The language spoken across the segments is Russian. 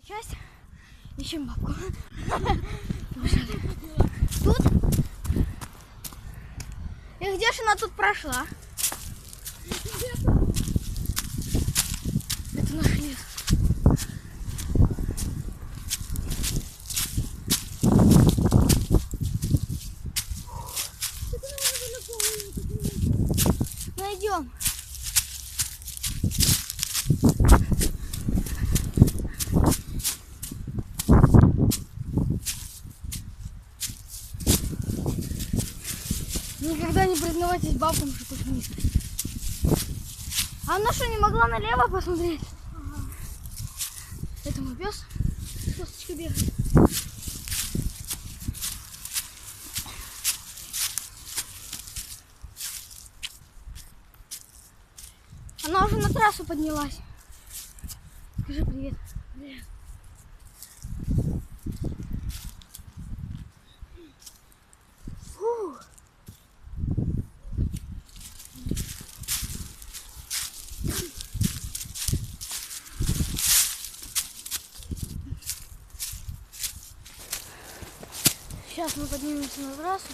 Часть. Ищем бабку. Тут? И где же она тут прошла? Это наш лес. Найдем. Никогда не признавайтесь бабкам, что тут низко. А она что, не могла налево посмотреть? Ага. Это мой пес. Косточка бегает. Она уже на трассу поднялась. Скажи привет. Привет. Фу. Сейчас мы поднимемся на трассу.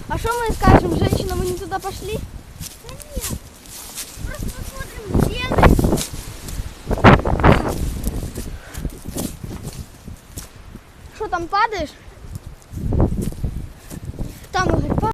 А что мы скажем, женщина, мы не туда пошли? Да нет, просто посмотрим, где она. Что там, падаешь?